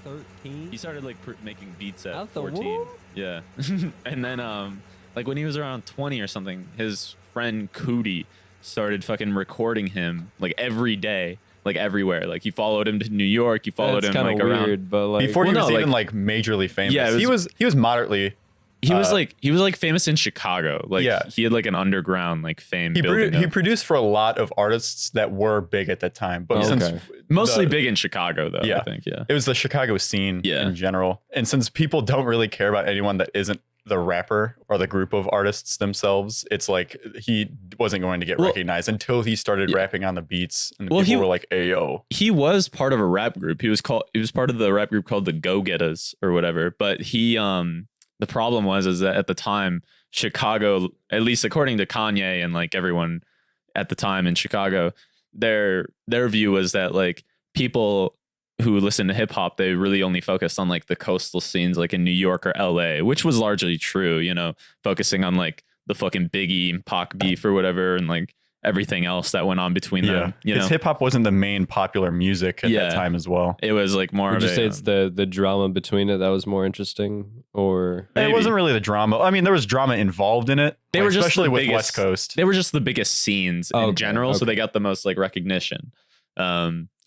was 13. He started like making beats at Out the 14. womb? Yeah. And then like when he was around 20 or something, his friend Cootie started fucking recording him like every day, like everywhere. Like he followed him to New York. He followed him like weird, around. but like Before he was no, even like majorly famous. Yeah, he was moderately. He was like famous in Chicago. Like Yeah. he had like an underground like fame. He produced for a lot of artists that were big at that time, but since mostly big in Chicago though. Yeah, I think it was the Chicago scene in general. And since people don't really care about anyone that isn't the rapper or the group of artists themselves, it's like he wasn't going to get recognized until he started rapping on the beats, and people were like, "Ayo." He was part of a rap group. He was part of the rap group called the Go Getters or whatever. But he the problem is that at the time, Chicago, at least according to Kanye and like everyone at the time in Chicago, their view was that like people who listen to hip hop, they really only focused on like the coastal scenes, like in New York or LA, which was largely true, you know, focusing on like the fucking Biggie and Pac beef or whatever, and like everything else that went on between them. You know, hip hop wasn't the main popular music at that time as well. It was like more. Would you say it's the drama between it that was more interesting, or it wasn't really the drama? I mean, there was drama involved in it. They were just especially with biggest, West Coast. They were just the biggest scenes in general, so they got the most like recognition.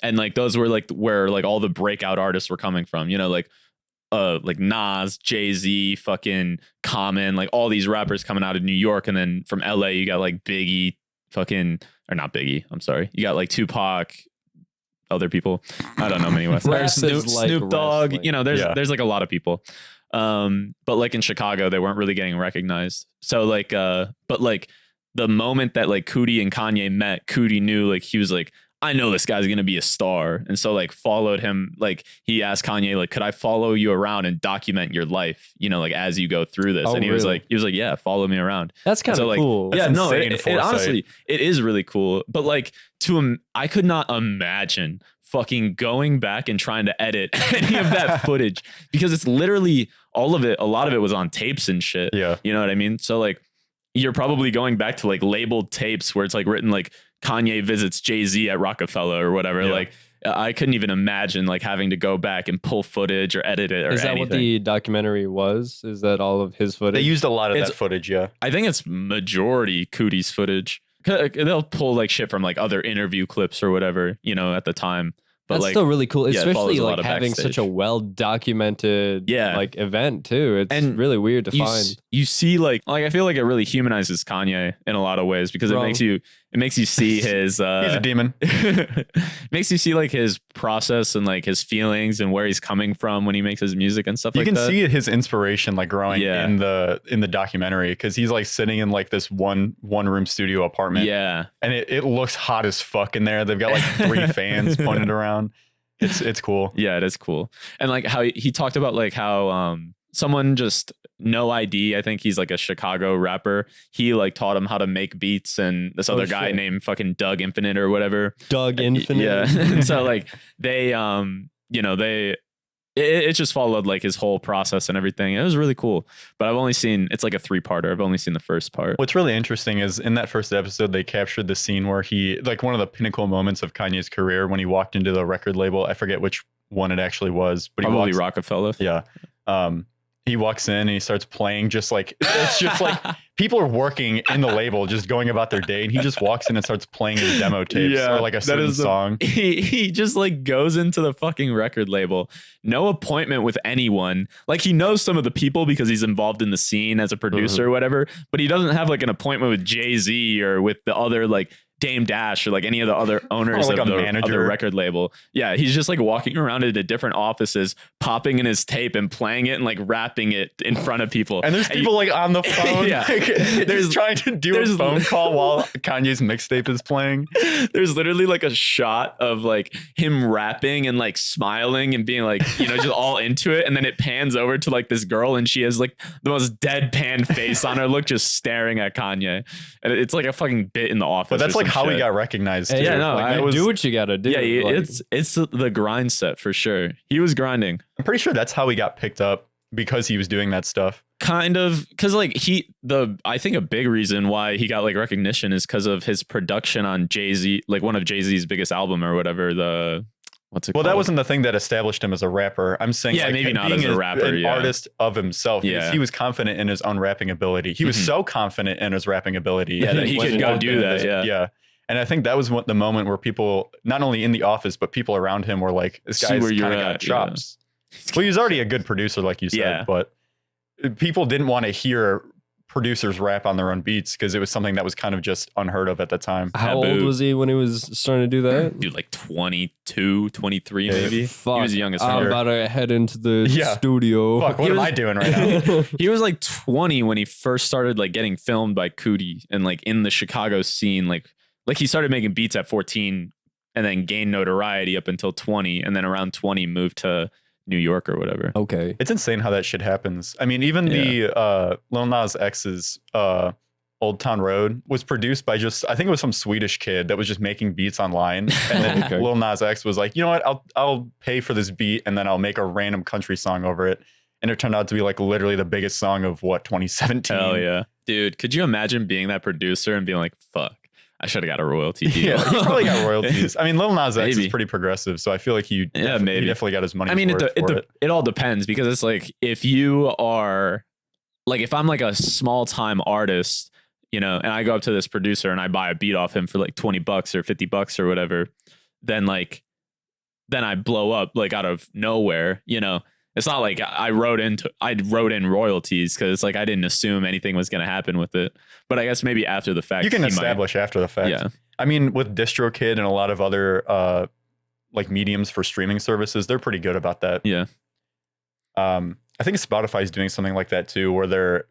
And like those were like where like all the breakout artists were coming from, you know, like Nas, Jay-Z, fucking Common, like all these rappers coming out of New York. And then from LA, you got like Biggie, or not Biggie, I'm sorry. You got like Tupac, other people. I don't know many West. Snoop Dogg, you know, there's like a lot of people. But like in Chicago, they weren't really getting recognized. So like, but like the moment that like Cootie and Kanye met, Cootie knew like he was like, I know this guy's gonna be a star, and so like followed him. Like he asked Kanye, like, could I follow you around and document your life, you know, like as you go through this? And he was like, yeah, follow me around. That's kind of cool. Yeah, no, it honestly, it is really cool. But like I could not imagine fucking going back and trying to edit any of that footage, because it's literally all of it. A lot of it was on tapes and shit. Yeah, you know what I mean. So like, you're probably going back to like labeled tapes where it's like written like Kanye visits Jay-Z at Rockefeller or whatever. Yeah. Like I couldn't even imagine like having to go back and pull footage or edit it or anything. Is that what the documentary was? Is that all of his footage? They used a lot of that footage. Yeah. I think it's majority Cootie's footage. They'll pull like shit from like other interview clips or whatever, you know, at the time. But that's like, still really cool, especially like having backstage. such a well documented like event too. It's really weird to find. You see like I feel like it really humanizes Kanye in a lot of ways, because it makes you see his he's a demon. Makes you see like his process and like his feelings and where he's coming from when he makes his music and stuff like that. You can see his inspiration like growing in the documentary, because he's like sitting in like this one room studio apartment. Yeah. And it looks hot as fuck in there. They've got like 3 fans pointed around. It's cool. Yeah, it is cool. And like how he talked about like how someone just No ID, I think he's like a Chicago rapper, he like taught him how to make beats, and this other guy named fucking Doug Infinite or whatever. Doug Infinite. Yeah. And so like they you know, it just followed like his whole process and everything. It was really cool. But I've only seen, it's like a 3-parter. I've only seen the first part. What's really interesting is in that first episode, they captured the scene where he, like one of the pinnacle moments of Kanye's career, when he walked into the record label. I forget which one it actually was, but probably Rockefeller. Yeah. He walks in and he starts playing, just like, it's just like people are working in the label, just going about their day. And he just walks in and starts playing his demo tapes or like a certain song. He just like goes into the fucking record label, no appointment with anyone. Like he knows some of the people because he's involved in the scene as a producer or whatever, but he doesn't have like an appointment with Jay-Z or with the other like Dame Dash or like any of the other owners like of the record label. Yeah, he's just like walking around into different offices, popping in his tape and playing it and like rapping it in front of people. And there's people like on the phone. Yeah, there's trying to do a phone call while Kanye's mixtape is playing. There's literally like a shot of like him rapping and like smiling and being like, you know, just all into it, and then it pans over to like this girl, and she has like the most deadpan face on her, look, just staring at Kanye, and it's like a fucking bit in The Office. But that's like how he got recognized too. Yeah, no, like, do what you gotta do. Yeah, like, it's the grind set for sure. He was grinding. I'm pretty sure that's how he got picked up, because he was doing that stuff. Kind of, because like I think a big reason why he got like recognition is because of his production on Jay-Z, like one of Jay-Z's biggest album or whatever, the what's it well, called? that wasn't the thing that established him as a rapper. I'm saying, yeah, like, maybe not being as a rapper, an artist of himself. Because he was confident in his own rapping ability. He was so confident in his rapping ability that he could go do that. Yeah. And I think that was the moment where people, not only in the office, but people around him were like, this guy's kind of got chops. Well, he was already a good producer, like you said, but people didn't want to hear producers rap on their own beats because it was something that was kind of just unheard of at the time. How old was he when he was starting to do that? Dude, like 22, 23 maybe. Fuck. He was young as I'm fuck. about to head into the studio. Fuck, what am I doing right now? He was like 20 when he first started like getting filmed by Cootie and like in the Chicago scene. Like he started making beats at 14 and then gained notoriety up until 20. And then around 20 moved to New York or whatever. Okay. It's insane how that shit happens. I mean, even the Lil Nas X's Old Town Road was produced by I think it was some Swedish kid that was just making beats online. And then Lil Nas X was like, you know what, I'll pay for this beat and then I'll make a random country song over it. And it turned out to be like literally the biggest song of 2017. Hell yeah. Dude, could you imagine being that producer and being like, fuck, I should have got a royalty deal. Yeah, he probably got royalties. I mean, Lil Nas X is pretty progressive, so I feel like he definitely got his money. I mean, it all depends because it's like if you are like if I'm like a small time artist, you know, and I go up to this producer and I buy a beat off him for like $20 or $50 or whatever, then I blow up like out of nowhere, you know. It's not like I wrote in royalties because like I didn't assume anything was going to happen with it. But I guess maybe after the fact, you can establish after the fact. Yeah. I mean, with DistroKid and a lot of other like mediums for streaming services, they're pretty good about that. Yeah. I think Spotify is doing something like that too, where they're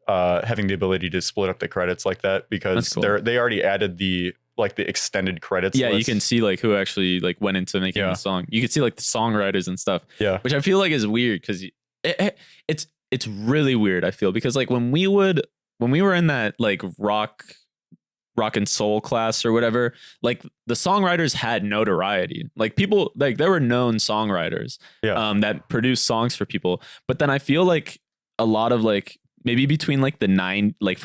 having the ability to split up the credits like that because they already added the extended credits. Yeah, list. You can see like who actually like went into making the song. You can see like the songwriters and stuff. Yeah, which I feel like is weird because it's really weird. I feel because like when we were in that like rock and soul class or whatever, like the songwriters had notoriety. Like people like there were known songwriters that produced songs for people. But then I feel like a lot of like maybe between like from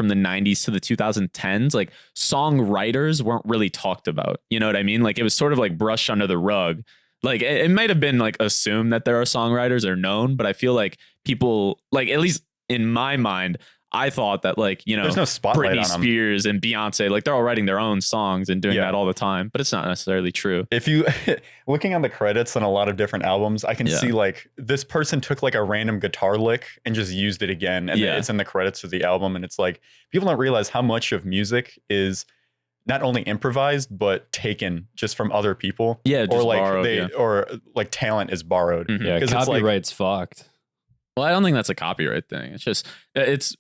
the 90s to the 2010s, like songwriters weren't really talked about. You know what I mean? Like it was sort of like brushed under the rug. Like it might have been like assumed that there are songwriters or known, but I feel like people like, at least in my mind, I thought that like, you know, there's no spotlight Britney Spears and Beyonce, like they're all writing their own songs and doing that all the time, but it's not necessarily true. If you looking on the credits on a lot of different albums, I can see like this person took like a random guitar lick and just used it again. And it's in the credits of the album. And it's like, people don't realize how much of music is not only improvised, but taken just from other people. Yeah. Or like borrowed, or like talent is borrowed. Mm-hmm. Yeah. Copyright's fucked. Well, I don't think that's a copyright thing. It's just, it's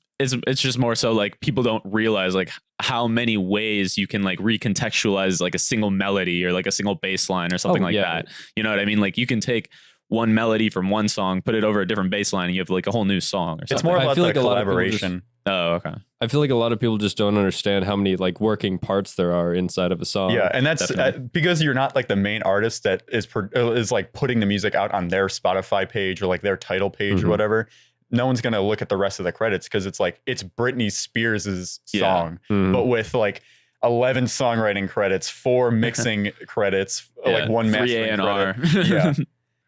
just more so like people don't realize like how many ways you can like recontextualize like a single melody or like a single bass line or something that. You know what I mean? Like you can take one melody from one song, put it over a different bass line, and you have like a whole new song or something. It's more about the collaboration. Oh, okay. I feel like a lot of people just don't understand how many like working parts there are inside of a song. Yeah, and that's because you're not like the main artist that is like putting the music out on their Spotify page or like their title page or whatever. No one's gonna look at the rest of the credits because it's like it's Britney Spears' song, but with like 11 songwriting credits, 4 mixing credits, like 1 mastering credit. Yeah.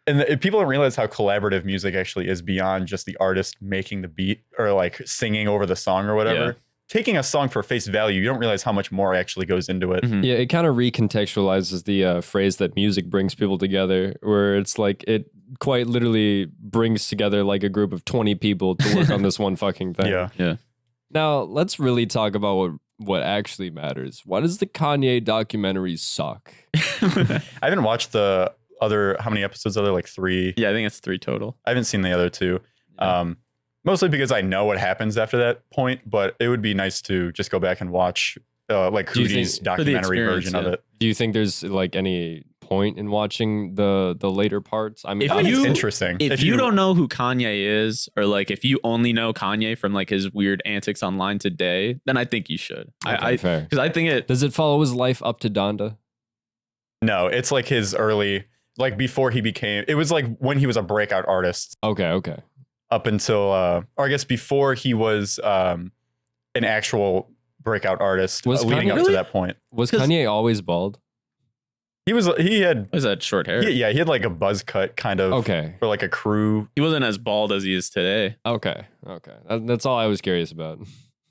And people don't realize how collaborative music actually is beyond just the artist making the beat or like singing over the song or whatever. Yeah. Taking a song for face value, you don't realize how much more actually goes into it. Yeah, it kind of recontextualizes the phrase that music brings people together, where it's like it quite literally brings together like a group of 20 people to work on this one fucking thing. Yeah. Now, let's really talk about what actually matters. Why does the Kanye documentary suck? I haven't watched the other, how many episodes are there? Like 3? Yeah, I think it's 3 total. I haven't seen the other 2. Yeah. Mostly because I know what happens after that point, but it would be nice to just go back and watch like Cootie's documentary version of it. Do you think there's like any point in watching the later parts? I mean, it's interesting. If you don't know who Kanye is, or like if you only know Kanye from like his weird antics online today, then I think you should. Okay, fair. Because I think does it follow his life up to Donda? No, it's like his early, like before he became, it was like when he was a breakout artist. Okay. Up until, or I guess before he was an actual breakout artist, leading up to that point. Was Kanye always bald? He had Was that short hair? he had like a buzz cut kind of. Okay. For like a crew. He wasn't as bald as he is today. Okay. That's all I was curious about.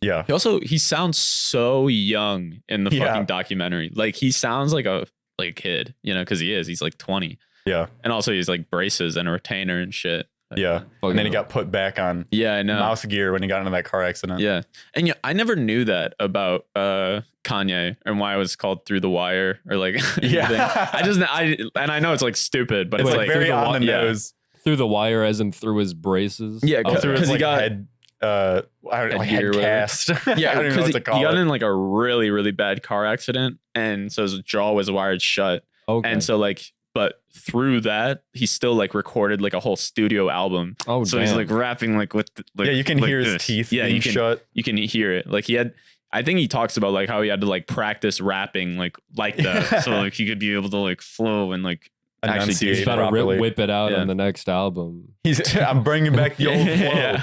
Yeah. He sounds so young in the fucking documentary. Like he sounds like a kid, you know, because he's like 20. Yeah. And also he's like braces and a retainer and shit. Yeah. And then he got put back on I know. mouse gear when he got into that car accident. Yeah. And I never knew that about Kanye and why it was called Through the Wire or like I know it's like stupid, but it's like very on the nose. Through the wire as in through his braces. Yeah, because he got head cast. Yeah, because he got in like a really, really bad car accident, and so his jaw was wired shut. Okay. And so like, but through that, he still like recorded like a whole studio album. Oh, so damn. he's like rapping like with like, you can like hear this. his teeth Yeah, being shut. You can hear it. Like I think he talks about like how he had to like practice rapping like that, so like he could be able to like flow and like actually do He's it about to properly. whip it out on the next album. I'm bringing back the old flow. Yeah.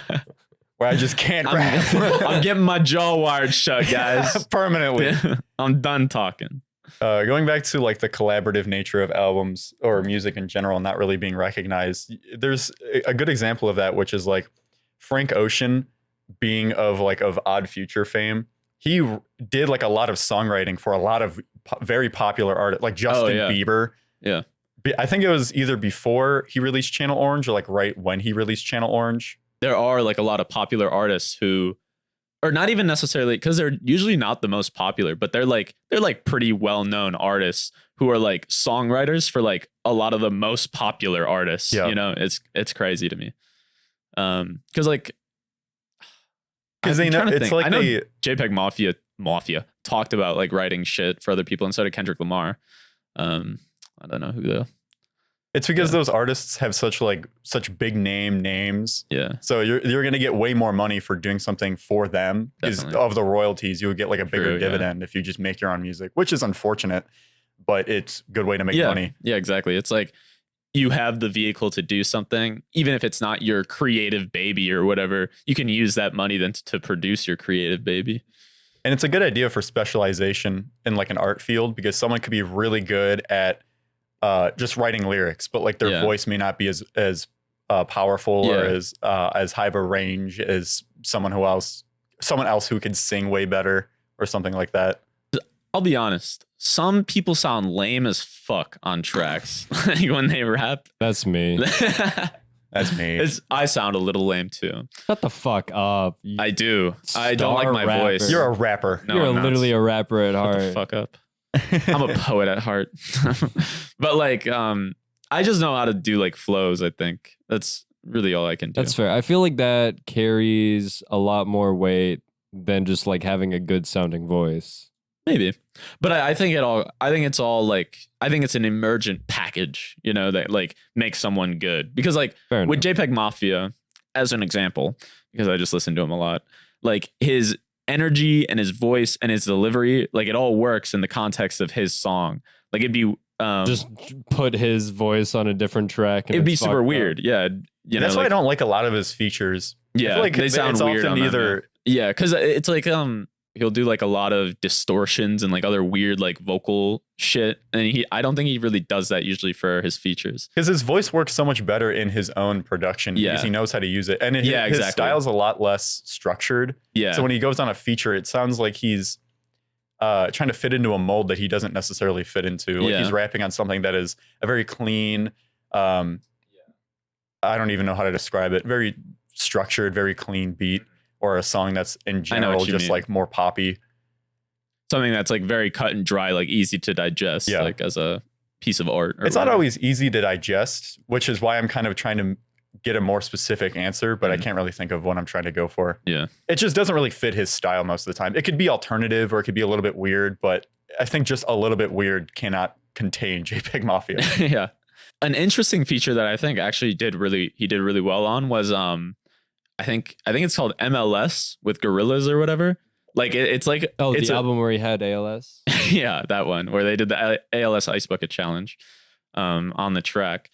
Where I just can't rap. I'm getting my jaw wired shut, guys. Permanently. I'm done talking. Going back to like the collaborative nature of albums or music in general not really being recognized, there's a good example of that, which is like Frank Ocean being of Odd Future fame. He did like a lot of songwriting for a lot of very popular artists like Justin Bieber. Yeah. I think it was either before he released Channel Orange or like right when he released Channel Orange. There are like a lot of popular artists who or not even necessarily because they're usually not the most popular, but they're like pretty well-known artists who are like songwriters for like a lot of the most popular artists. Yeah. You know, it's crazy to me. Because they know it's like I know JPEG Mafia talked about like writing shit for other people instead of Kendrick Lamar. I don't know who though. It's because those artists have such big names. Yeah. So you're gonna get way more money for doing something for them because of the royalties. You would get like a bigger dividend if you just make your own music, which is unfortunate, but it's a good way to make money. Yeah, exactly. It's like you have the vehicle to do something, even if it's not your creative baby or whatever. You can use that money then to produce your creative baby. And it's a good idea for specialization in like an art field because someone could be really good at just writing lyrics, but like their voice may not be as powerful or as high of a range as someone else who could sing way better or something like that. I'll be honest. Some people sound lame as fuck on tracks when they rap. That's me. That's me. I sound a little lame too. Shut the fuck up. I do. I don't like my voice. You're a rapper. No, You're literally a rapper at heart. Shut the fuck up. I'm a poet at heart. But like I just know how to do like flows. I think that's really all I can do. That's fair. I feel like that carries a lot more weight than just like having a good sounding voice. Maybe, but I think it's an emergent package, you know, that like makes someone good. Because like with JPEG Mafia, as an example, because I just listen to him a lot, like his energy and his voice and his delivery, like it all works in the context of his song. Like it'd be just put his voice on a different track. And it'd be super weird. Yeah, that's why I don't like a lot of his features. Yeah, like they sound weird on either. Yeah, because it's like he'll do like a lot of distortions and like other weird like vocal shit, and I don't think he really does that usually for his features because his voice works so much better in his own production because he knows how to use it, and his style's a lot less structured. So when he goes on a feature, it sounds like he's trying to fit into a mold that he doesn't necessarily fit into. Like he's rapping on something that is a very clean, I don't even know how to describe it, very structured, very clean beat. Or a song that's in general just like more poppy. Something that's like very cut and dry, like easy to digest, like as a piece of art. It's not always easy to digest, which is why I'm kind of trying to get a more specific answer, but I can't really think of what I'm trying to go for. Yeah. It just doesn't really fit his style most of the time. It could be alternative or it could be a little bit weird, but I think just a little bit weird cannot contain JPEG Mafia. Yeah. An interesting feature that I think actually he did really well on was I think it's called MLS with Gorillas or whatever. Like it's like the album where he had ALS. Yeah, that one where they did the ALS Ice Bucket Challenge on the track.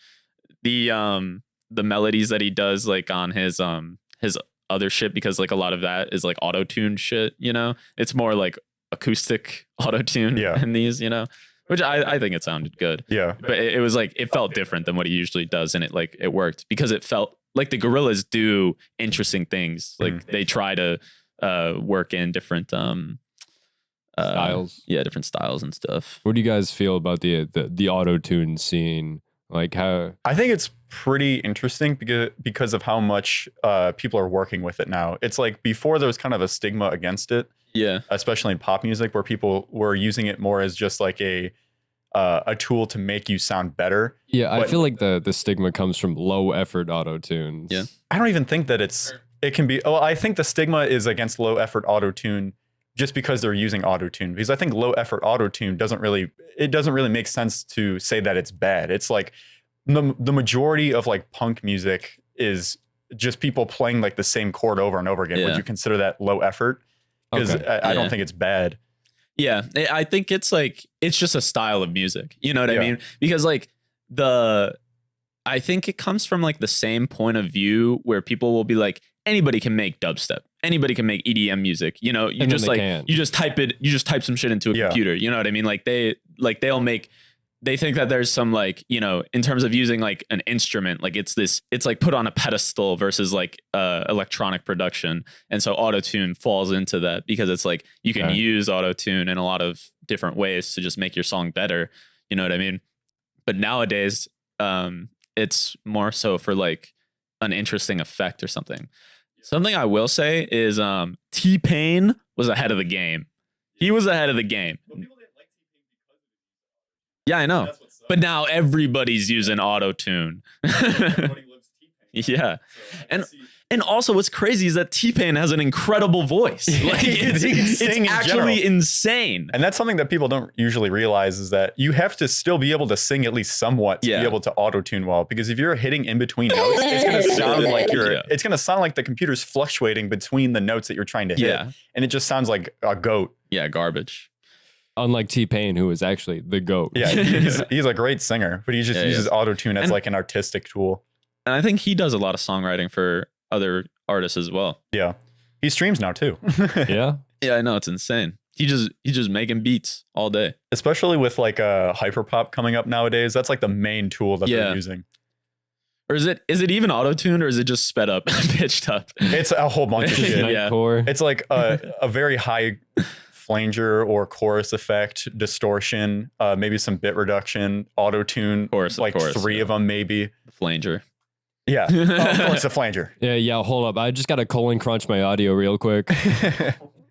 The melodies that he does like on his other shit, because like a lot of that is like auto-tuned shit, you know. It's more like acoustic auto-tune in these, you know. which I think it sounded good. Yeah. But it was like, it felt different than what he usually does. And it worked because it felt like the Gorillaz do interesting things. Like they try to work in different styles. Yeah, different styles and stuff. What do you guys feel about the auto-tune scene? Like how? I think it's pretty interesting because of how much people are working with it now. It's like before there was kind of a stigma against it. Yeah. Especially in pop music, where people were using it more as just like a tool to make you sound better. Yeah, I feel like the stigma comes from low effort auto-tunes. Yeah. I don't even think that it can be. Oh, I think the stigma is against low effort auto-tune just because they're using auto-tune, because I think low effort auto-tune doesn't really make sense to say that it's bad. It's like the majority of like punk music is just people playing like the same chord over and over again. Would you consider that low effort? Because I don't think it's bad. Yeah, I think it's like, it's just a style of music. You know what I mean? Because like I think it comes from like the same point of view where people will be like, anybody can make dubstep. Anybody can make EDM music. You know, you just type some shit into a computer. You know what I mean? Like they think that there's some like, you know, in terms of using like an instrument, like it's like put on a pedestal versus like electronic production. And so autotune falls into that because it's like you can use autotune in a lot of different ways to just make your song better. You know what I mean? But nowadays, it's more so for like an interesting effect or something. Something I will say is T-Pain was ahead of the game. He was ahead of the game. Yeah, I know. But now everybody's using auto-tune. Yeah. And also what's crazy is that T-Pain has an incredible voice. Like it's actually insane. And that's something that people don't usually realize, is that you have to still be able to sing at least somewhat to be able to auto-tune well. Because if you're hitting in between notes, it's gonna sound like it's gonna sound like the computer's fluctuating between the notes that you're trying to hit. Yeah. And it just sounds like a goat. Yeah, garbage. Unlike T-Pain, who is actually the GOAT. Yeah, he's a great singer, but he just uses auto-tune as like an artistic tool. And I think he does a lot of songwriting for other artists as well. Yeah. He streams now too. Yeah. Yeah, I know, it's insane. He's just making beats all day. Especially with like hyperpop coming up nowadays. That's like the main tool that they're using. Or is it auto-tuned, or is it just sped up, pitched up? It's a whole bunch of shit. Yeah. It's like a very high flanger or chorus effect, distortion, maybe some bit reduction, auto-tune, like three of them maybe. The flanger. Yeah, of course, the flanger. Yeah, hold up. I just got to colon crunch my audio real quick.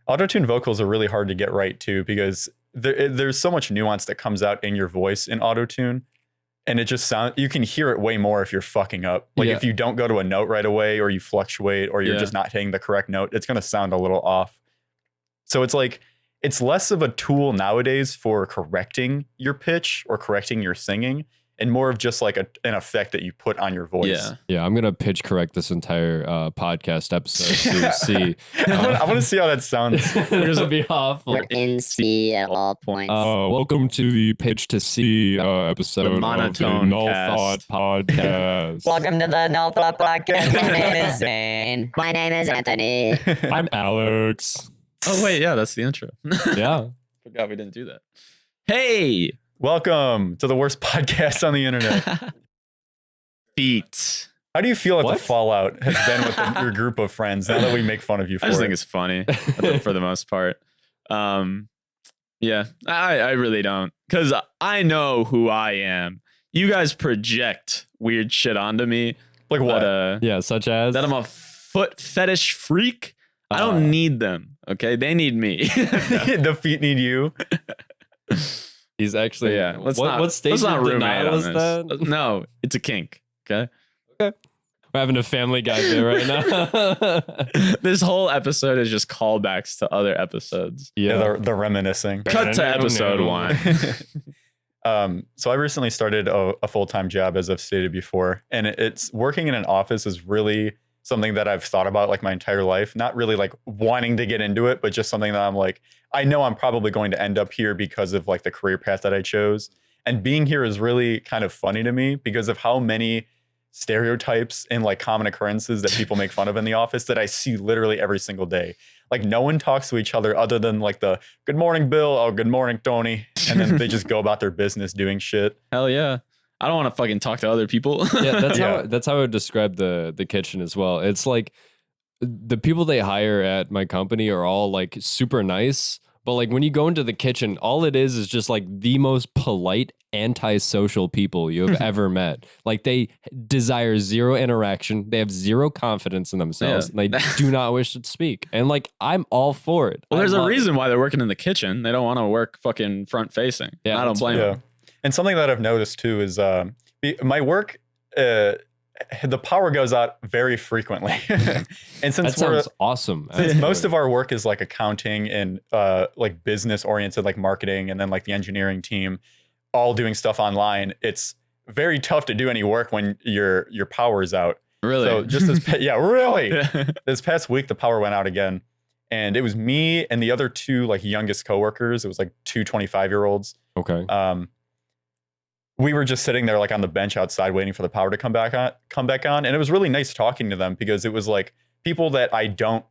Auto-tune vocals are really hard to get right too, because there's so much nuance that comes out in your voice in auto-tune. And it just you can hear it way more if you're fucking up. Like if you don't go to a note right away, or you fluctuate, or you're just not hitting the correct note, it's going to sound a little off. So it's like, it's less of a tool nowadays for correcting your pitch or correcting your singing, and more of just like an effect that you put on your voice. Yeah, I'm going to pitch correct this entire podcast episode to see. I want to see how that sounds. This will be awful. We're in C at all points. Welcome to the Pitch to C episode the monotone of the Null cast. Thought Podcast. Welcome to the NULL Podcast. My name is Zane. My name is Anthony. I'm Alex. Oh, wait, yeah, that's the intro. Yeah. Forgot we didn't do that. Hey! Welcome to the worst podcast on the internet. Beat. How do you feel like the fallout has been with your group of friends now that we make fun of you for it? I just think it's funny for the most part. Yeah, I really don't. Because I know who I am. You guys project weird shit onto me. Like what? Yeah, such as? That I'm a foot fetish freak. I don't need them. Okay, they need me. The feet need you. He's actually what stage of denial was that? No, it's a kink. Okay. We're having a Family Guy there right now. This whole episode is just callbacks to other episodes. Yeah, the reminiscing. Cut to episode 1. So I recently started a full-time job, as I've stated before, and it's working in an office is really something that I've thought about like my entire life. Not really like wanting to get into it, but just something that I'm like, I know I'm probably going to end up here because of like the career path that I chose. And being here is really kind of funny to me because of how many stereotypes and like common occurrences that people make fun of in the office that I see literally every single day. Like no one talks to each other other than like the good morning, Bill. Oh, good morning, Tony. And then they just go about their business doing shit. Hell yeah. I don't want to fucking talk to other people. Yeah, that's how I would describe the kitchen as well. It's like the people they hire at my company are all like super nice, but like when you go into the kitchen, all it is just like the most polite, antisocial people you have ever met. Like they desire zero interaction, they have zero confidence in themselves, and they do not wish to speak. And like I'm all for it. Well, there's a reason why they're working in the kitchen. They don't want to work fucking front facing. Yeah, I don't blame them. And something that I've noticed too is my work. The power goes out very frequently. And since that sounds awesome. Since most of our work is like accounting and like business oriented, like marketing, and then like the engineering team all doing stuff online, it's very tough to do any work when your power is out. Really? So just really. This past week the power went out again, and it was me and the other two like youngest coworkers. It was like two 25-year-olds. Okay. We were just sitting there like on the bench outside waiting for the power to come back on. And it was really nice talking to them because it was like people that I don't,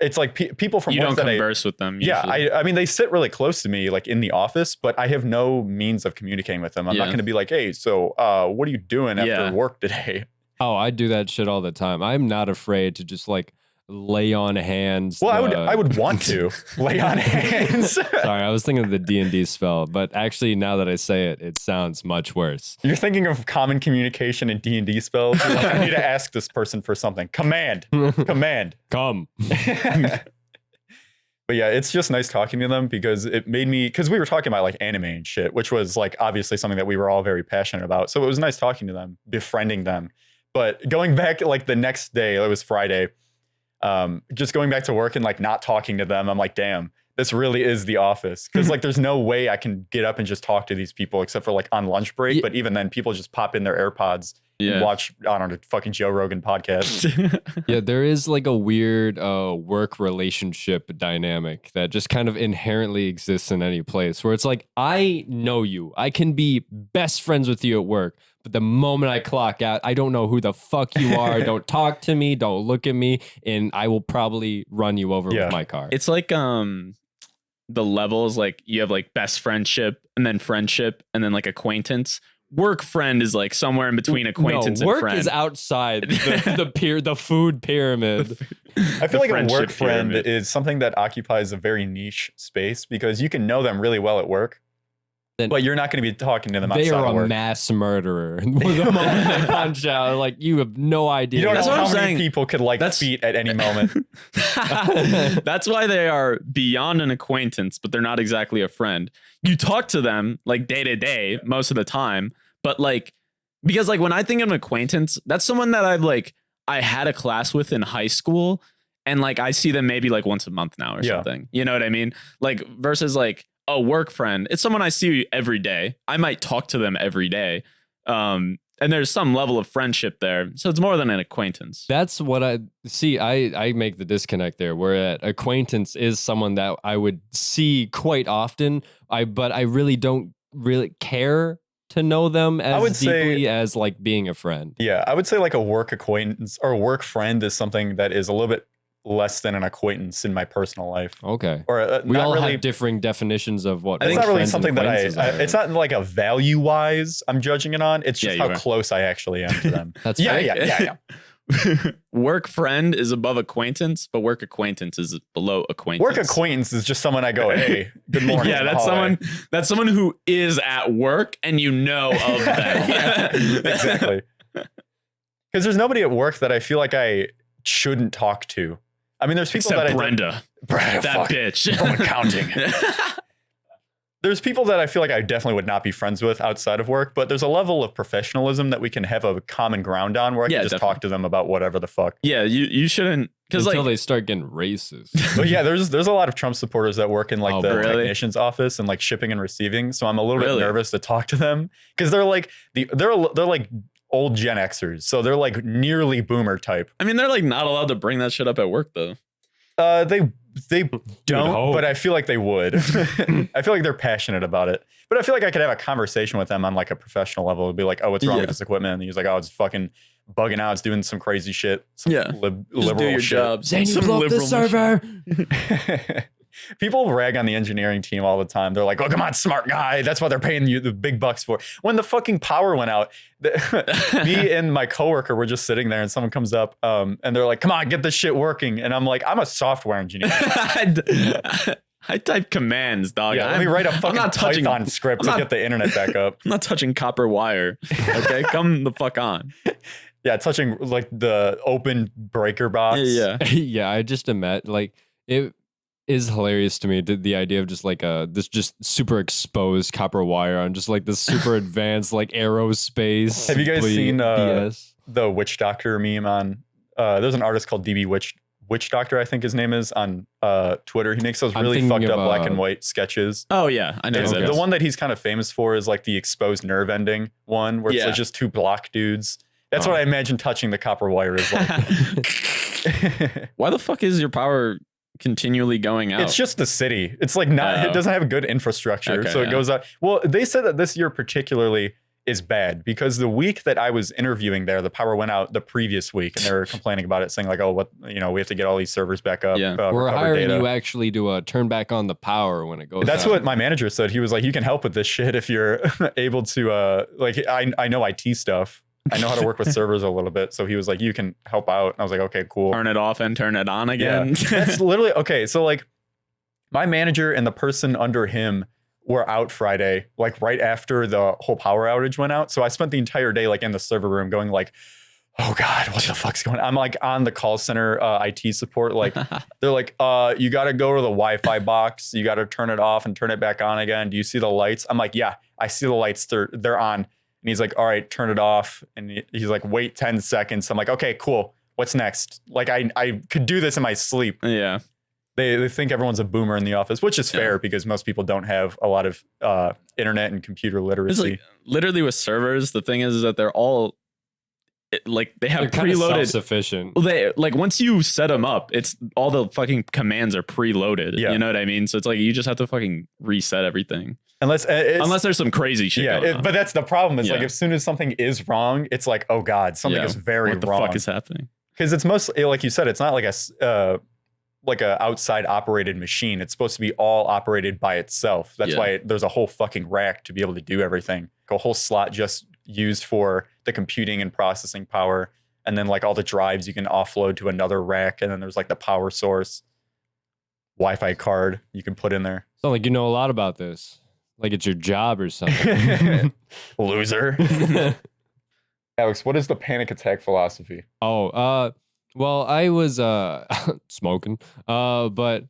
it's like people from you work don't converse with them. Yeah. I mean, they sit really close to me like in the office, but I have no means of communicating with them. I'm not going to be like, hey, so what are you doing after work today? Oh, I do that shit all the time. I'm not afraid to just like lay on hands. Well, I would want to lay on hands. Sorry, I was thinking of the D&D spell, but actually now that I say it, it sounds much worse. You're thinking of common communication and D&D spells. You're like, I need to ask this person for something. Command. Come. But yeah, it's just nice talking to them because it made me, because we were talking about like anime and shit, which was like obviously something that we were all very passionate about. So it was nice talking to them, befriending them. But going back like the next day, it was Friday, just going back to work and like not talking to them, I'm like, damn, this really is the office. Because like there's no way I can get up and just talk to these people except for like on lunch break. Yeah. But even then people just pop in their AirPods and watch, I don't know, fucking Joe Rogan podcast. Yeah, there is like a weird work relationship dynamic that just kind of inherently exists in any place where it's like, I know you, I can be best friends with you at work. But the moment I clock out, I don't know who the fuck you are. Don't talk to me. Don't look at me. And I will probably run you over with my car. It's like the levels, like you have like best friendship and then friendship and then like acquaintance. Work friend is like somewhere in between acquaintance and friend. Work is outside the food pyramid. I feel like a work friend is something that occupies a very niche space because you can know them really well at work. But you're not going to be talking to them outside of work. They are a mass murderer. The moment they punch out, like you have no idea. You don't know how many people could like feet at any moment. That's why they are beyond an acquaintance, but they're not exactly a friend. You talk to them like day to day most of the time, but like because like when I think of an acquaintance, that's someone that I had a class with in high school, and like I see them maybe like once a month now or something. You know what I mean? Like versus like a work friend, it's someone I see every day. I might talk to them every day. And there's some level of friendship there. So it's more than an acquaintance. That's what I see. I make the disconnect there where an acquaintance is someone that I would see quite often. But I really don't really care to know them as deeply as like being a friend. Yeah, I would say like a work acquaintance or a work friend is something that is a little bit less than an acquaintance in my personal life. Okay. Or we all have differing definitions of what. It's not really something that it's not like a value wise I'm judging it on. It's just how close I actually am to them. That's yeah. Work friend is above acquaintance, but work acquaintance is below acquaintance. Work acquaintance is just someone I go, hey, good morning. Yeah, that's someone who is at work and you know of them. Exactly. Because there's nobody at work that I feel like I shouldn't talk to. I mean, there's people Except that Brenda, that bitch from accounting. There's people that I feel like I definitely would not be friends with outside of work, but there's a level of professionalism that we can have a common ground on where I can just talk to them about whatever the fuck. Yeah, you shouldn't, because until they start getting racist. But yeah, there's a lot of Trump supporters that work in like the technician's office and like shipping and receiving. So I'm a little bit nervous to talk to them because they're like they're like old Gen Xers, so they're like nearly boomer type. I mean, they're like not allowed to bring that shit up at work though. They don't, but I feel like they would. I feel like they're passionate about it. But I feel like I could have a conversation with them on like a professional level. It'd be like, oh, what's wrong with this equipment? And he's like, oh, it's fucking bugging out. It's doing some crazy shit. Some liberal do your shit. job. Zane, you blew up the server. People rag on the engineering team all the time. They're like, oh, come on, smart guy. That's what they're paying you the big bucks for. When the fucking power went out, me and my coworker were just sitting there and someone comes up and they're like, come on, get this shit working. And I'm like, I'm a software engineer. I type commands, dog. Yeah, let me write a fucking Python script to get the internet back up. I'm not touching copper wire. Okay, come the fuck on. Yeah, touching like the open breaker box. Yeah. Yeah, I just imagine like it is hilarious to me the idea of just like this just super exposed copper wire on just like this super advanced like aerospace. Have you guys seen BS? The witch doctor meme on there's an artist called DB Witch Doctor, I think his name is, on Twitter. He makes those really fucked up black and white sketches. Oh yeah, I know. The one that he's kind of famous for is like the exposed nerve ending one where it's like just two block dudes. That's what I imagine touching the copper wire is like. Why the fuck is your power continually going out? It's just the city. It's like not. It doesn't have a good infrastructure, so it goes out. Well, they said that this year particularly is bad because the week that I was interviewing there, the power went out the previous week, and they were complaining about it, saying like, "Oh, what we have to get all these servers back up." Yeah, we're hiring you actually to turn back on the power when it goes. That's out. what my manager said. He was like, "You can help with this shit if you're able to." Like, I know IT stuff. I know how to work with servers a little bit. So he was like, you can help out. And I was like, okay, cool. Turn it off and turn it on again. Yeah. That's literally, okay. So like my manager and the person under him were out Friday, like right after the whole power outage went out. So I spent the entire day like in the server room going like, oh God, what the fuck's going on? I'm like on the call center IT support. Like they're like, you got to go to the Wi-Fi box. You got to turn it off and turn it back on again. Do you see the lights? I'm like, yeah, I see the lights. They're on. And he's like, all right, turn it off. And he's like, wait 10 seconds. I'm like, okay, cool. What's next? Like, I could do this in my sleep. Yeah. They think everyone's a boomer in the office, which is fair because most people don't have a lot of internet and computer literacy. Like, literally with servers, the thing is that they're all like they have preloaded, self-sufficient. Well, they like once you set them up, it's all the fucking commands are preloaded. Yeah. You know what I mean? So it's like you just have to fucking reset everything. Unless there's some crazy shit going on. But that's the problem. Is like as soon as something is wrong, it's like, oh God, something is very wrong. What the fuck is happening? Because it's mostly, like you said, it's not like a outside operated machine. It's supposed to be all operated by itself. That's why there's a whole fucking rack to be able to do everything. A whole slot just used for the computing and processing power. And then like all the drives you can offload to another rack. And then there's like the power source, Wi-Fi card you can put in there. So like you know a lot about this. Like it's your job or something. Loser. Alex, what is the panic attack philosophy? Oh, well, I was smoking. But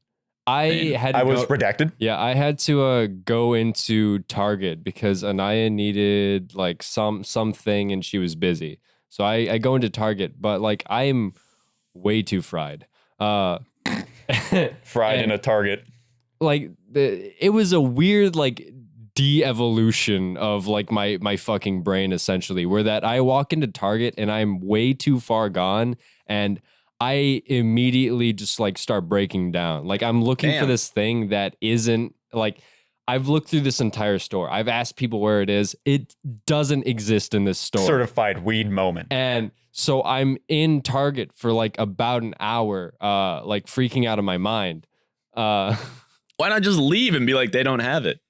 I was redacted. Yeah, I had to go into Target because Anaya needed like something and she was busy. So I go into Target, but like I'm way too fried. Fried in a Target. Like it was a weird like de-evolution of like my fucking brain essentially, where that I walk into Target and I'm way too far gone and I immediately just like start breaking down. Like I'm looking for this thing that isn't like I've looked through this entire store. I've asked people where it is. It doesn't exist in this store. Certified weed moment. And so I'm in Target for like about an hour, like freaking out of my mind. Why not just leave and be like, they don't have it?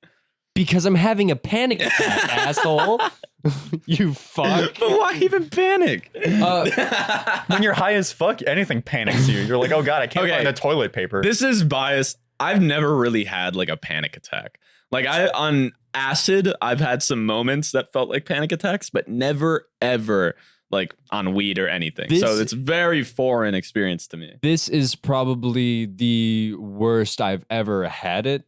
Because I'm having a panic attack, asshole. You fuck. But why even panic? When you're high as fuck, anything panics you. You're like, oh God, I can't find the toilet paper. This is biased. I've never really had like a panic attack. Like on acid, I've had some moments that felt like panic attacks, but never ever like on weed or anything. So it's very foreign experience to me. This is probably the worst I've ever had it.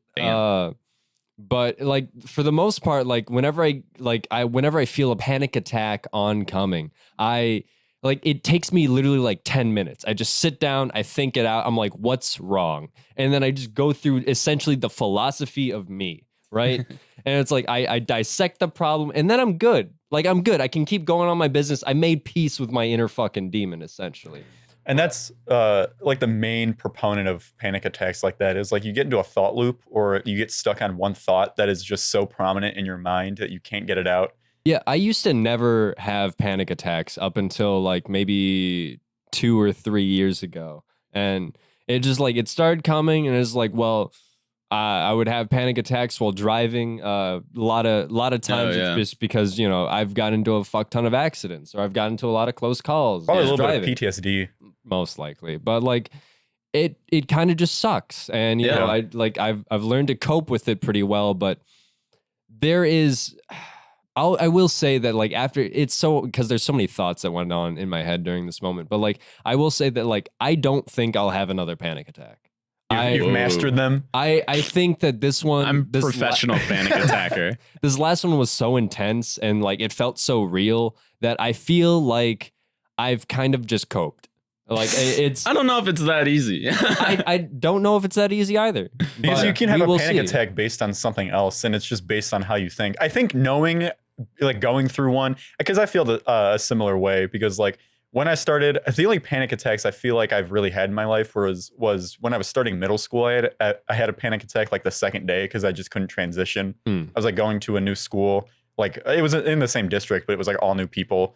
But like for the most part, like whenever I feel a panic attack oncoming, it takes me literally like 10 minutes. I just sit down, I think it out. I'm like, what's wrong? And then I just go through essentially the philosophy of me, right? And it's like I dissect the problem and then I'm good. Like I'm good. I can keep going on my business. I made peace with my inner fucking demon essentially. And that's like the main proponent of panic attacks like that is like you get into a thought loop or you get stuck on one thought that is just so prominent in your mind that you can't get it out. Yeah, I used to never have panic attacks up until like maybe 2 or 3 years ago. And it just like it started coming and it's like, well, I would have panic attacks while driving. A lot of times it's just because, you know, I've gotten into a fuck ton of accidents or I've gotten into a lot of close calls. Probably a little bit of PTSD. Most likely. But like it kind of just sucks. And you know, I've learned to cope with it pretty well, but there is I will say that like after it's so because there's so many thoughts that went on in my head during this moment, but like I will say that like I don't think I'll have another panic attack. You've mastered them. I think that this one I'm professional panic attacker. This last one was so intense and like it felt so real that I feel like I've kind of just coped. Like it's I don't know if it's that easy. I don't know if it's that easy either. Because you can have a panic attack based on something else and it's just based on how you think. I think knowing like going through one, because I feel a similar way because like when I started, the only panic attacks I feel like I've really had in my life was when I was starting middle school. I had a panic attack like the second day because I just couldn't transition. I was like going to a new school, like it was in the same district, but it was like all new people,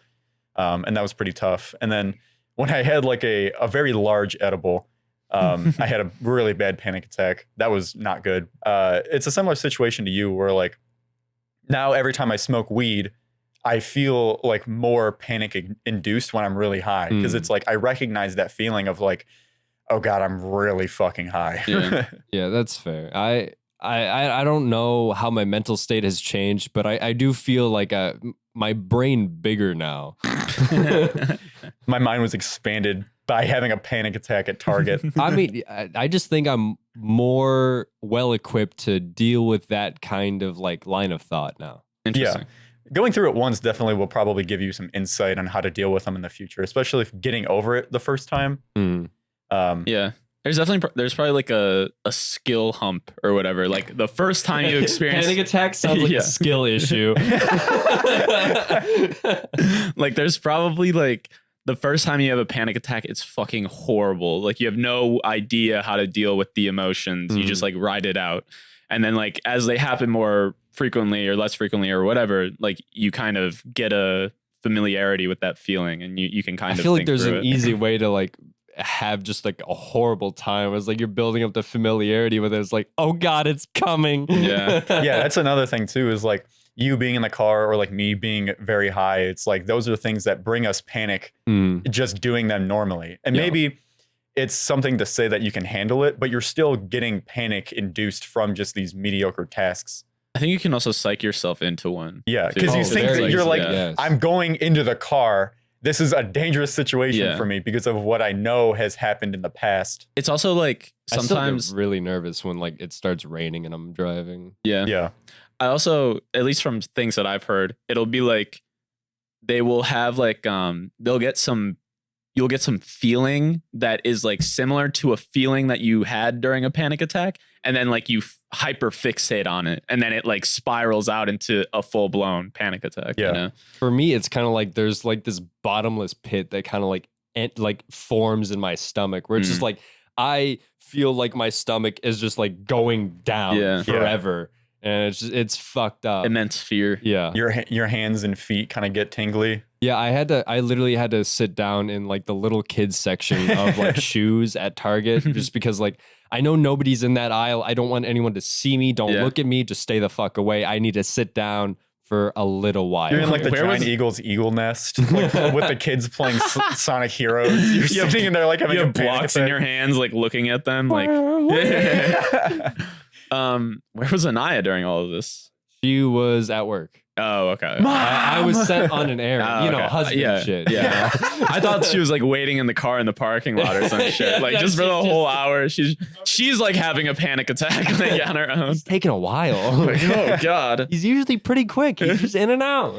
and that was pretty tough. And then when I had like a very large edible, I had a really bad panic attack. That was not good. It's a similar situation to you where like now every time I smoke weed, I feel like more panic induced when I'm really high because it's like I recognize that feeling of like, oh God, I'm really fucking high. Yeah, yeah, that's fair. I don't know how my mental state has changed, but I do feel like my brain bigger now. My mind was expanded by having a panic attack at Target. I mean, I just think I'm more well equipped to deal with that kind of like line of thought now. Interesting. Yeah. Going through it once definitely will probably give you some insight on how to deal with them in the future, especially if getting over it the first time. Yeah. There's probably like a skill hump or whatever. Like the first time you experience panic attack sounds like a skill issue. Like there's probably like the first time you have a panic attack, it's fucking horrible. Like you have no idea how to deal with the emotions. You just like ride it out. And then like as they happen more frequently or less frequently or whatever, like you kind of get a familiarity with that feeling and you can kind of feel like think there's through an it. easy way to like have just like a horrible time. It's like you're building up the familiarity with it. It's like, oh God, it's coming. Yeah. Yeah, that's another thing too, is like you being in the car or like me being very high. It's like those are the things that bring us panic just doing them normally. And maybe it's something to say that you can handle it, but you're still getting panic induced from just these mediocre tasks. I think you can also psych yourself into one. Yeah, because you think that you're like, I'm going into the car. This is a dangerous situation for me because of what I know has happened in the past. It's also like sometimes I still get really nervous when like it starts raining and I'm driving. Yeah. I also, at least from things that I've heard, it'll be like they will have like you'll get some feeling that is like similar to a feeling that you had during a panic attack, and then like you hyper fixate on it, and then it like spirals out into a full blown panic attack. Yeah. You know? For me, it's kind of like there's like this bottomless pit that kind of like forms in my stomach, where it's just like I feel like my stomach is just like going down forever. And it's fucked up. Immense fear. Yeah. Your hands and feet kind of get tingly. Yeah, I literally had to sit down in like the little kids section of like shoes at Target just because like I know nobody's in that aisle. I don't want anyone to see me. Don't look at me. Just stay the fuck away. I need to sit down for a little while. You're in like the Giant Eagle's eagle nest like, with the kids playing Sonic Heroes. You're sitting in there like having you have blocks in your hands, like looking at them like where was Anaya during all of this? She was at work. Oh, okay. I was sent on an errand, husband shit. Yeah. I thought she was like waiting in the car in the parking lot or some shit. Like just for the whole hour. She's like having a panic attack like, on her own. It's taking a while. Like, oh God. He's usually pretty quick. He's just in and out.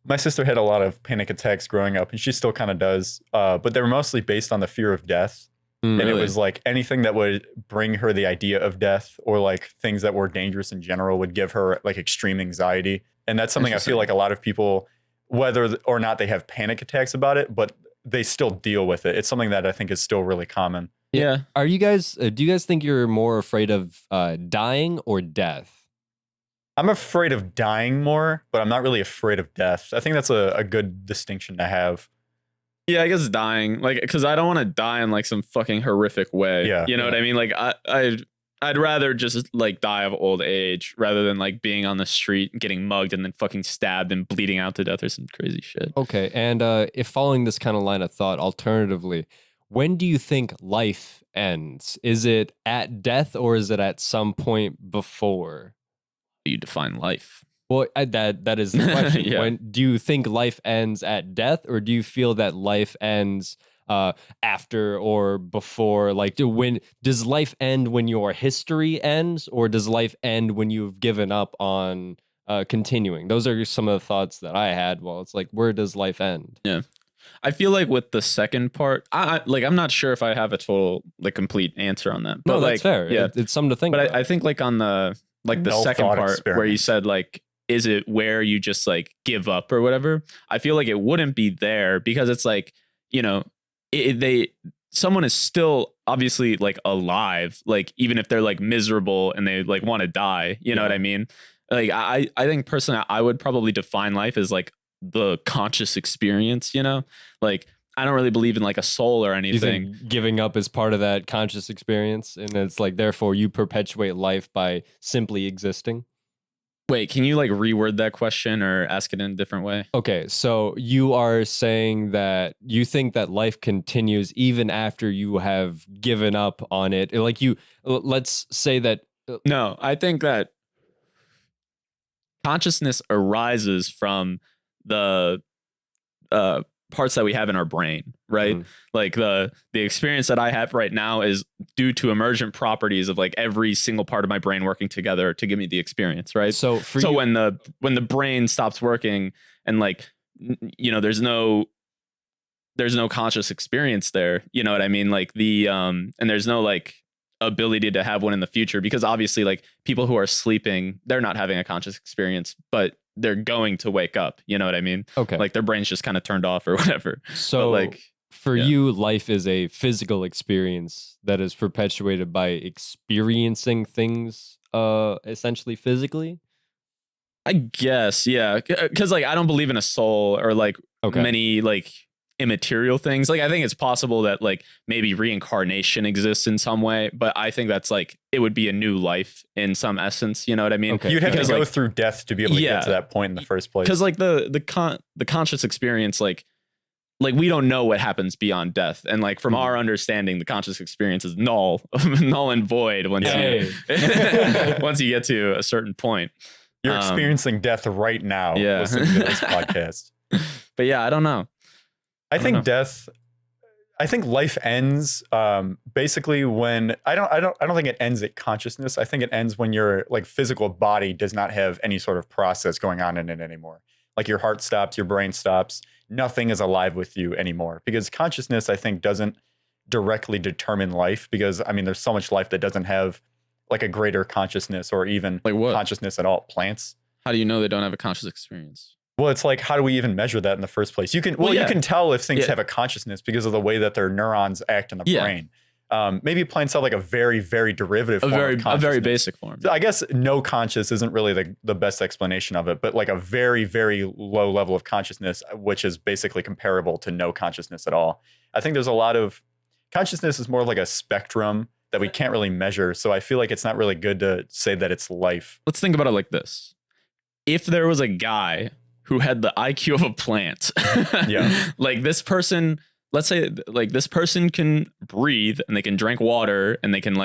My sister had a lot of panic attacks growing up, and she still kind of does. But they were mostly based on the fear of death. And it was like anything that would bring her the idea of death or like things that were dangerous in general would give her like extreme anxiety. And that's something I feel like a lot of people, whether or not they have panic attacks about it, but they still deal with it. It's something that I think is still really common. Yeah. Are you guys? Do you guys think you're more afraid of dying or death? I'm afraid of dying more, but I'm not really afraid of death. I think that's a good distinction to have. Yeah, I guess dying, like, because I don't want to die in like some fucking horrific way. Yeah, you know what I mean? Like, I'd rather just like die of old age rather than like being on the street and getting mugged and then fucking stabbed and bleeding out to death or some crazy shit. Okay, and if following this kind of line of thought, alternatively, when do you think life ends? Is it at death or is it at some point before? You define life. Well, that is the question. Yeah. When do you think life ends at death, or do you feel that life ends after or before? Like, does life end when your history ends, or does life end when you've given up on continuing? Those are some of the thoughts that I had. Well, it's like, where does life end? Yeah. I feel like with the second part, I'm not sure if I have a total, like, complete answer on that. But No, like, that's fair. Yeah, It's something to think but about. I think like on the second part where you said like, is it where you just like give up or whatever? I feel like it wouldn't be there because it's like, you know, someone is still obviously like alive, like even if they're like miserable and they like want to die, you know what I mean? Like I think personally I would probably define life as like the conscious experience, you know? Like I don't really believe in like a soul or anything. You think giving up is part of that conscious experience, and it's like therefore you perpetuate life by simply existing? Wait, can you like reword that question or ask it in a different way? Okay, so you are saying that you think that life continues even after you have given up on it. Like let's say that. No, I think that consciousness arises from the parts that we have in our brain, right? Mhm. Like the experience that I have right now is due to emergent properties of like every single part of my brain working together to give me the experience, right? So when the brain stops working and like you know there's no conscious experience there, you know what I mean? Like and there's no like ability to have one in the future because obviously like people who are sleeping, they're not having a conscious experience, but they're going to wake up, you know what I mean? Okay. Like their brain's just kind of turned off or whatever. So but like for you, life is a physical experience that is perpetuated by experiencing things essentially physically? I guess, yeah. Because like I don't believe in a soul or like many like immaterial things. Like I think it's possible that like maybe reincarnation exists in some way, but I think that's like it would be a new life in some essence, you know what I mean? Okay. You'd have to go through death to be able to get to that point in the first place. Because like the conscious experience, like we don't know what happens beyond death, and like from our understanding, the conscious experience is null and void once once you get to a certain point. You're experiencing death right now. Yeah. Listening to this podcast. But yeah, I don't know. I think life ends basically when I don't think it ends at consciousness. I think it ends when your like physical body does not have any sort of process going on in it anymore. Like your heart stops, your brain stops, nothing is alive with you anymore. Because consciousness, I think, doesn't directly determine life because I mean there's so much life that doesn't have like a greater consciousness or even like what? Consciousness at all. Plants. How do you know they don't have a conscious experience? Well, it's like, how do we even measure that in the first place? You can tell if things have a consciousness because of the way that their neurons act in the brain. Maybe plants have like a very, very derivative form of consciousness. A very basic form. So I guess no conscious isn't really the best explanation of it, but like a very, very low level of consciousness, which is basically comparable to no consciousness at all. I think there's a lot of consciousness is more like a spectrum that we can't really measure. So I feel like it's not really good to say that it's life. Let's think about it like this. If there was a guy who had the IQ of a plant, like this person, let's say like this person can breathe and they can drink water and they can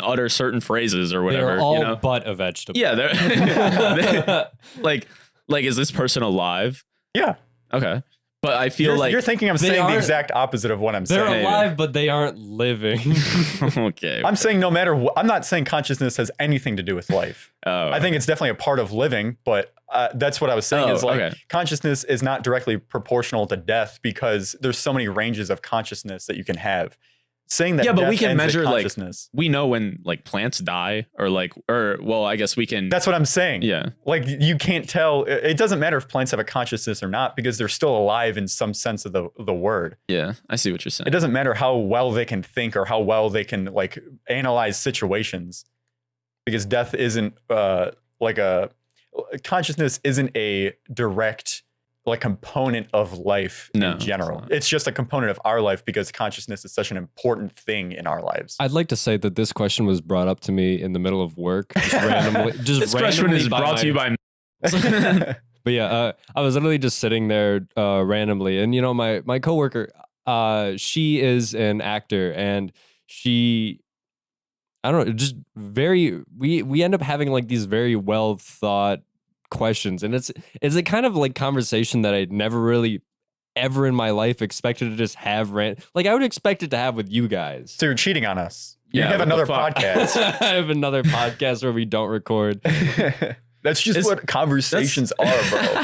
utter certain phrases or whatever. They're all you know? but a vegetable. Yeah. Like, is this person alive? Yeah. Okay. But I feel like you're thinking I'm saying the exact opposite of what I'm saying. They're alive, but they aren't living. Okay. I'm saying no matter what, I'm not saying consciousness has anything to do with life. I think it's definitely a part of living, but that's what I was saying is like consciousness is not directly proportional to death because there's so many ranges of consciousness that you can have. saying that. Yeah, but we death can ends at measure consciousness. we know when like plants die well, I guess we can. That's what I'm saying. Yeah. Like you can't tell. It doesn't matter if plants have a consciousness or not because they're still alive in some sense of the word. Yeah, I see what you're saying. It doesn't matter how well they can think or how well they can like analyze situations because death isn't like a consciousness isn't a direct like component of life in general. It's just a component of our life because consciousness is such an important thing in our lives. I'd like to say that this question was brought up to me in the middle of work, just randomly. This question is brought to you by. But yeah, I was literally just sitting there randomly, and you know, my coworker, she is an actor, and I don't know, just we end up having like these very well thought questions, and it's a kind of like conversation that I'd never really ever in my life expected to just have like I would expect it to have with you guys. So you're cheating on us. You Yeah, have what another the fuck? podcast. I have another podcast where we don't record. That's just what conversations are, bro.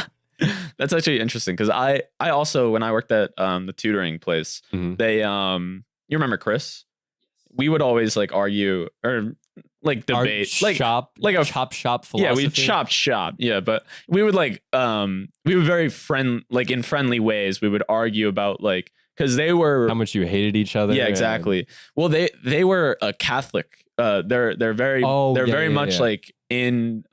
That's actually interesting because I also when I worked at the tutoring place, they you remember Chris? We would always like argue or like debate like a chop shop philosophy. Yeah, we chopped shop. Yeah, but we would like we were very like in friendly ways. We would argue about like because they were how much you hated each other. Yeah, exactly. Well, they were a Catholic. They're very very much like in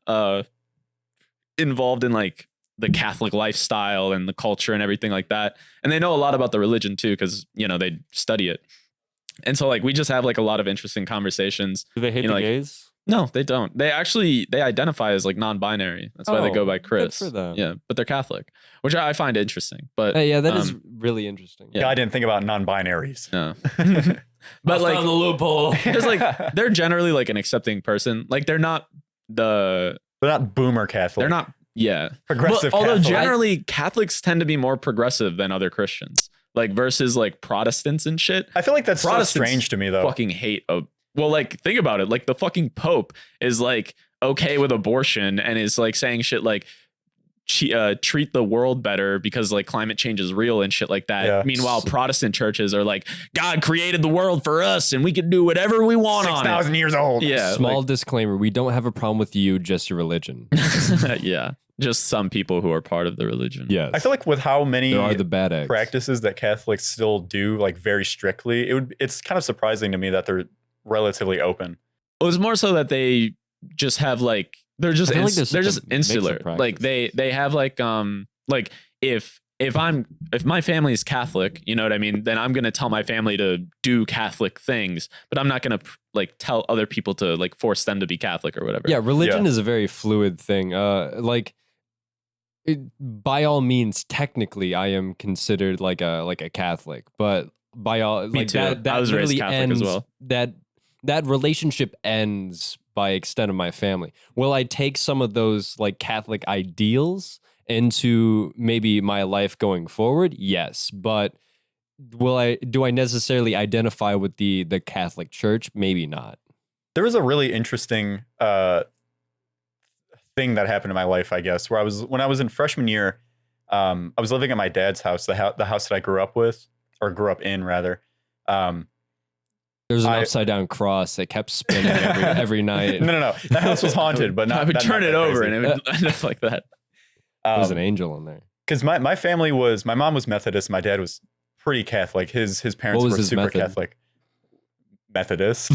involved in like the Catholic lifestyle and the culture and everything like that. And they know a lot about the religion too because you know they study it. And so like we just have like a lot of interesting conversations. Do they hate the gays? No, they don't. They identify as like non-binary. That's why they go by Chris. Good for them. Yeah, but they're Catholic, which I find interesting. But yeah, that is really interesting. Yeah, I didn't think about non-binaries. No. But like found the loophole. Because like they're generally like an accepting person. Like they're not boomer Catholic. They're not progressive. Well, although Catholic. generally Catholics tend to be more progressive than other Christians. Like versus like Protestants and shit. I feel like that's so strange to me though. Fucking hate well, like think about it. Like the fucking Pope is like okay with abortion and is like saying shit like treat the world better because like climate change is real and shit like that. Yeah. Meanwhile, Protestant churches are like God created the world for us and we can do whatever we want on it. 6,000 years old. Yeah. Small disclaimer: we don't have a problem with you, just your religion. Yeah. Just some people who are part of the religion. Yes. I feel like with how many there are the bad eggs. Practices that Catholics still do like very strictly, it's kind of surprising to me that they're relatively open. It was more so that they just have like they're just insular. Like they have like if my family is Catholic, you know what I mean, then I'm gonna tell my family to do Catholic things, but I'm not gonna like tell other people to like force them to be Catholic or whatever. Yeah, religion is a very fluid thing. By all means, technically, I am considered like a Catholic, but by all Me too. that I was raised Catholic ends, as well. That relationship ends by extent of my family. Will I take some of those like Catholic ideals into maybe my life going forward? Yes, but do I necessarily identify with the Catholic Church? Maybe not. There was a really interesting thing that happened in my life, I guess, where when I was in freshman year, I was living at my dad's house, the house that I grew up in rather. There's an upside down cross that kept spinning every night. No. That house was haunted, but not. I would turn it over and it would end up like that. There was an angel in there. Because my mom was Methodist, my dad was pretty Catholic. His parents were super Catholic. Methodist.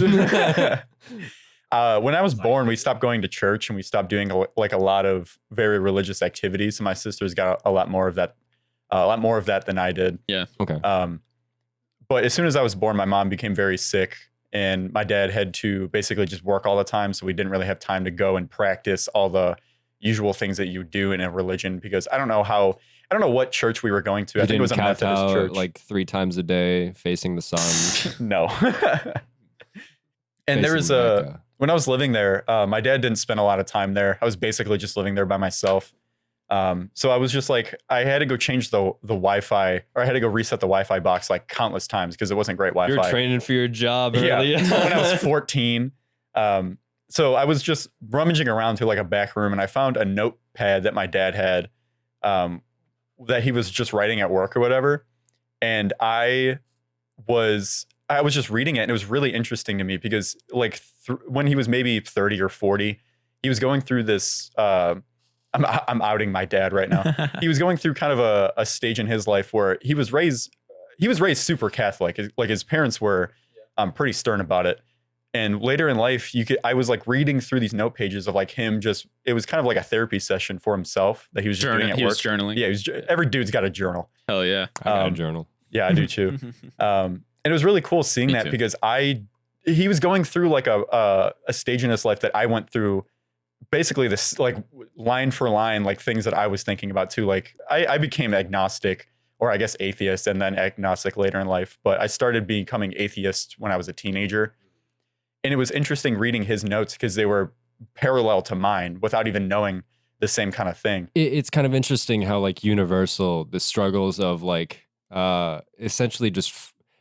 When I was born, we stopped going to church and we stopped doing like a lot of very religious activities. So my sisters got a lot more of that than I did. Yeah. Okay. But as soon as I was born, my mom became very sick and my dad had to basically just work all the time. So we didn't really have time to go and practice all the usual things that you do in a religion because I don't know what church we were going to. I think it was a Methodist church. Like 3 times a day facing the sun. No. And there was when I was living there, my dad didn't spend a lot of time there. I was basically just living there by myself. So I was just like, I had to go change the Wi-Fi, or I had to go reset the Wi-Fi box like countless times because it wasn't great Wi-Fi. You're training for your job early. Yeah. When I was 14. So I was just rummaging around through like a back room and I found a notepad that my dad had that he was just writing at work or whatever. And I I was just reading it and it was really interesting to me because like when he was maybe 30 or 40, he was going through this, I'm outing my dad right now. He was going through kind of a stage in his life where he was raised super Catholic. Like his parents were pretty stern about it. And later in life, I was like reading through these note pages of like him it was kind of like a therapy session for himself that he was just doing at work. He was journaling. Yeah, every dude's got a journal. Hell yeah. I got a journal. Yeah, I do too. And it was really cool seeing that because he was going through like a stage in his life that I went through, basically this like line for line, like things that I was thinking about too. Like I became agnostic, or I guess atheist, and then agnostic later in life. But I started becoming atheist when I was a teenager. And it was interesting reading his notes because they were parallel to mine without even knowing the same kind of thing. It's kind of interesting how like universal the struggles of like essentially just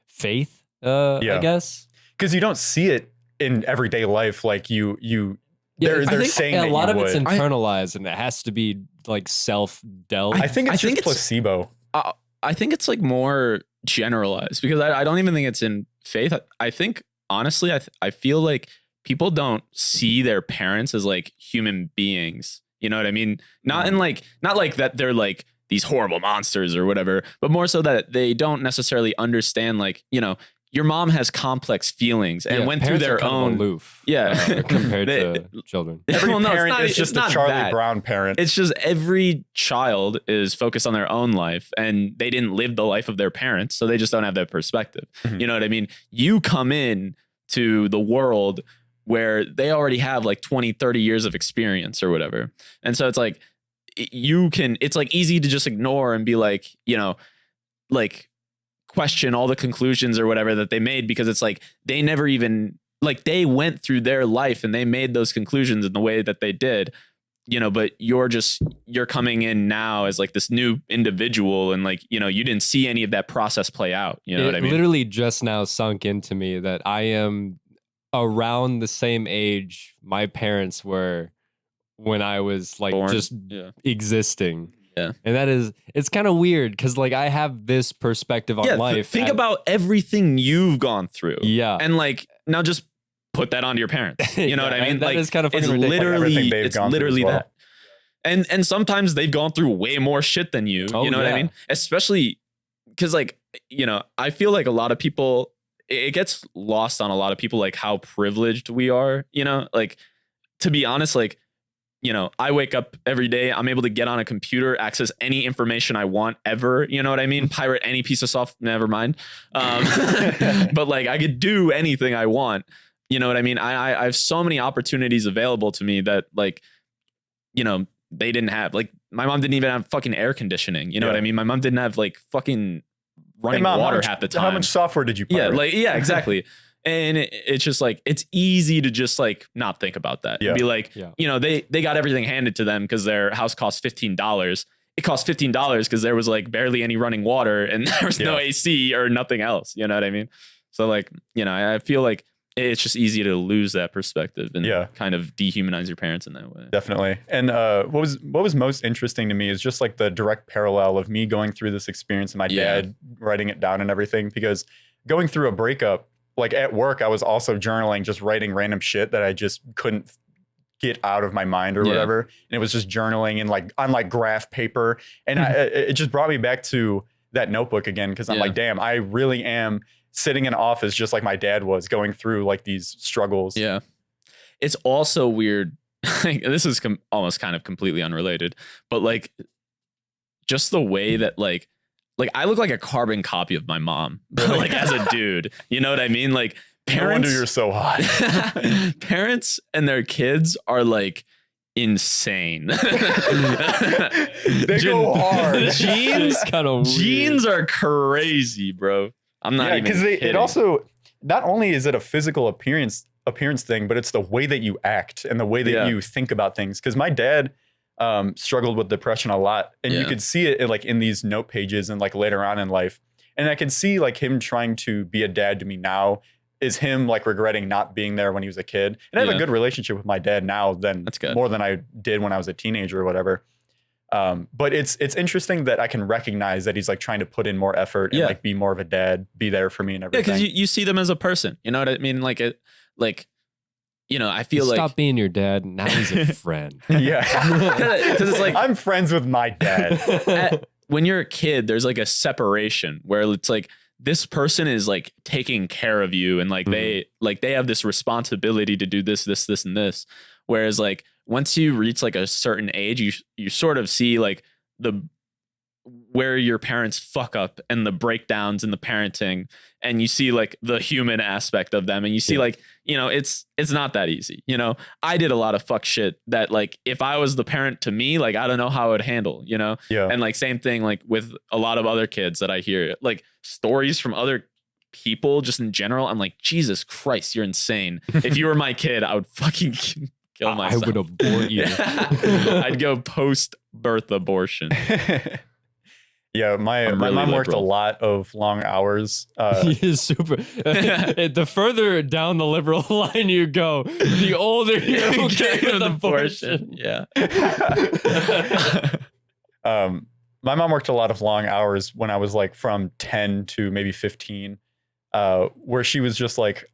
faith, I guess. Because you don't see it in everyday life. Like they're saying a that lot of would. it's internalized and it has to be like self-dealt. I think it's just placebo. I think it's like more generalized because I don't even think it's in faith. I think honestly, I feel like people don't see their parents as like human beings. You know what I mean? Not like that they're like these horrible monsters or whatever, but more so that they don't necessarily understand like, you know, your mom has complex feelings and went through their own aloof, compared to children. Every parent is just a Charlie Brown parent. It's just every child is focused on their own life and they didn't live the life of their parents. So they just don't have that perspective. Mm-hmm. You know what I mean? You come in to the world where they already have like 20, 30 years of experience or whatever. And so it's like, it's like easy to just ignore and be like, you know, like question all the conclusions or whatever that they made because it's like, they never even like they went through their life and they made those conclusions in the way that they did, you know, but you're coming in now as like this new individual and like, you know, you didn't see any of that process play out. You know what I mean? Literally just now sunk into me that I am around the same age my parents were when I was like born. Just existing. Yeah. And it's kind of weird because like I have this perspective on life. Think about everything you've gone through. Yeah. And like now just put that onto your parents. You know what I mean? That like is kind of it's literally well. that. And sometimes they've gone through way more shit than you. You know what I mean? Especially because like, you know, I feel like a lot of people, it gets lost on a lot of people, like how privileged we are, you know, like to be honest, like, you know, I wake up every day. I'm able to get on a computer, access any information I want ever. You know what I mean? Pirate any piece of software. Never mind. But like I could do anything I want. You know what I mean? I have so many opportunities available to me that like, you know, they didn't have. Like my mom didn't even have fucking air conditioning. You know what I mean? My mom didn't have like fucking running water half the time. How much software did you pirate? Yeah, exactly. And it's just like, it's easy to just like not think about that. Yeah. Be like, you know, they got everything handed to them because their house cost $15. It cost $15 because there was like barely any running water and there was no AC or nothing else. You know what I mean? So like, you know, I feel like it's just easy to lose that perspective and kind of dehumanize your parents in that way. Definitely. And what was most interesting to me is just like the direct parallel of me going through this experience and my dad writing it down and everything, because going through a breakup, like at work, I was also journaling, just writing random shit that I just couldn't get out of my mind or whatever. And it was just journaling and like on like graph paper. And it just brought me back to that notebook again. Cause I'm like, damn, I really am sitting in office just like my dad was going through like these struggles. Yeah. It's also weird. This is almost kind of completely unrelated, but like just the way that like I look like a carbon copy of my mom, but like as a dude, you know what I mean? Like parents, no wonder you're so hot. Parents and their kids are like insane. They go hard. Genes are crazy, bro. I'm not even kidding. It also, not only is it a physical appearance thing, but it's the way that you act and the way that you think about things. Because my dad struggled with depression a lot, and you could see it like in these note pages and like later on in life. And I can see like him trying to be a dad to me now is him like regretting not being there when he was a kid. And I have a good relationship with my dad now more than I did when I was a teenager or whatever. But it's interesting that I can recognize that he's like trying to put in more effort and like be more of a dad, be there for me and everything. Yeah, because you see them as a person. You know what I mean? Like I feel like stop being your dad. Now he's a friend. Yeah, because it's like I'm friends with my dad. When you're a kid, there's like a separation where it's like this person is like taking care of you, and like they have this responsibility to do this, and this. Whereas like once you reach like a certain age, you sort of see like where your parents fuck up and the breakdowns in the parenting, and you see like the human aspect of them, and you see like, you know, it's not that easy. You know, I did a lot of fuck shit that like if I was the parent to me, like I don't know how I would handle, you know. And like same thing like with a lot of other kids that I hear, like stories from other people just in general. I'm like, Jesus Christ, you're insane. If you were my kid, I would fucking kill myself. I would abort you. I'd go post-birth abortion. Yeah, my mom worked a lot of long hours. He is super. The further down the liberal line you go, the older you're okay with abortion. Yeah. My mom worked a lot of long hours when I was like from 10 to maybe 15, where she was just like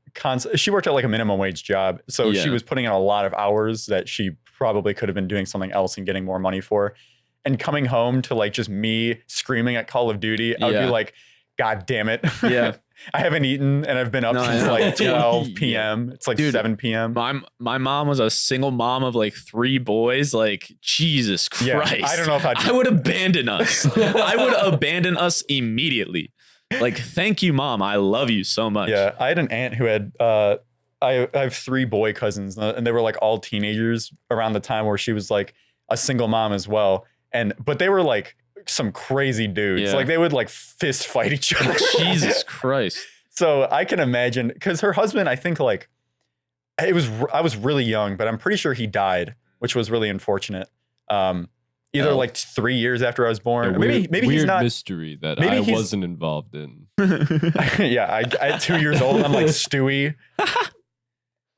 she worked at like a minimum wage job. So she was putting in a lot of hours that she probably could have been doing something else and getting more money for. And coming home to like just me screaming at Call of Duty, I would be like, God damn it. Yeah. I haven't eaten and I've been up since like 12 p.m. It's like 7 p.m. My mom was a single mom of like 3 boys. Like, Jesus Christ. Yeah, I don't know if I would abandon us. I would abandon us immediately. Like, thank you, Mom. I love you so much. Yeah. I had an aunt who had, I have 3 boy cousins and they were like all teenagers around the time where she was like a single mom as well. But they were like some crazy dudes. Yeah. Like they would like fist fight each other. Jesus Christ. So I can imagine, because her husband, I think like I was really young, but I'm pretty sure he died, which was really unfortunate. Either like 3 years after I was born. Maybe he's not. Mystery that I wasn't involved in. Yeah, at 2 years old, I'm like Stewie.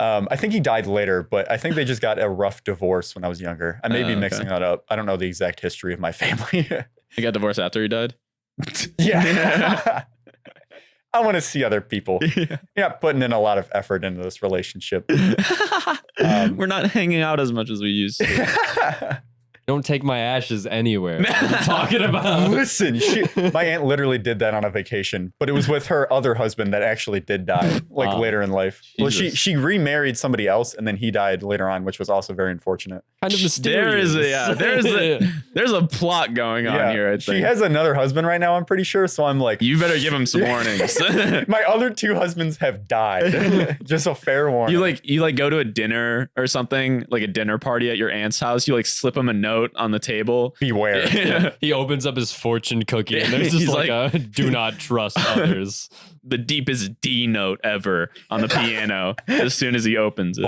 I think he died later, but I think they just got a rough divorce when I was younger. I may be mixing that up. I don't know the exact history of my family. He got divorced after he died? Yeah. I want to see other people. You're not putting in a lot of effort into this relationship. We're not hanging out as much as we used to. Don't take my ashes anywhere. What are you talking about? Listen, my aunt literally did that on a vacation, but it was with her other husband that actually did die, like later in life. Jesus. Well, she remarried somebody else, and then he died later on, which was also very unfortunate. Kind of mysterious. There's a plot going on here. I think she has another husband right now. I'm pretty sure. So I'm like, you better give him some warnings. My other 2 husbands have died. Just a fair warning. You like go to a dinner or something, like a dinner party at your aunt's house. You like slip him a note on the table. Beware. Yeah. He opens up his fortune cookie and there's just like a do not trust others. The deepest D note ever on the piano as soon as he opens it.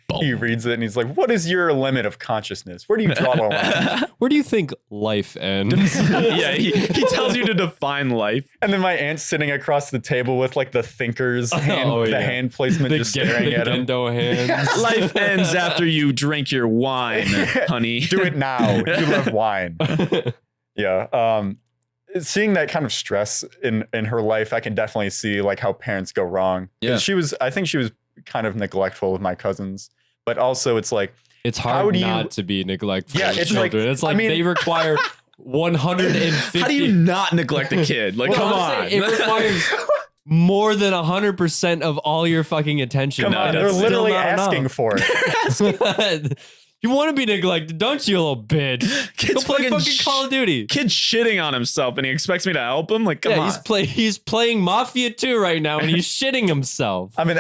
Boom. He reads it and he's like, what is your limit of consciousness? Where do you draw the line? Where do you think life ends? Yeah, he tells you to define life. And then my aunt's sitting across the table with like the thinker's hand placement just staring at him. Hands. Life ends after you drink your wine, honey. Do it now. You love wine. Yeah. Seeing that kind of stress in her life, I can definitely see like how parents go wrong. Yeah. I think she was kind of neglectful of my cousins, but also it's like, it's hard not to be neglectful of children. Like, it's like they require 150. How do you not neglect a kid? Like, come on. It requires more than 100% of all your fucking attention. Come on, they're literally asking for it. You want to be neglected, don't you, little bitch? Go play fucking Call of Duty. Kid's shitting on himself and he expects me to help him? Like, come on. He's playing Mafia 2 right now and he's shitting himself. I mean,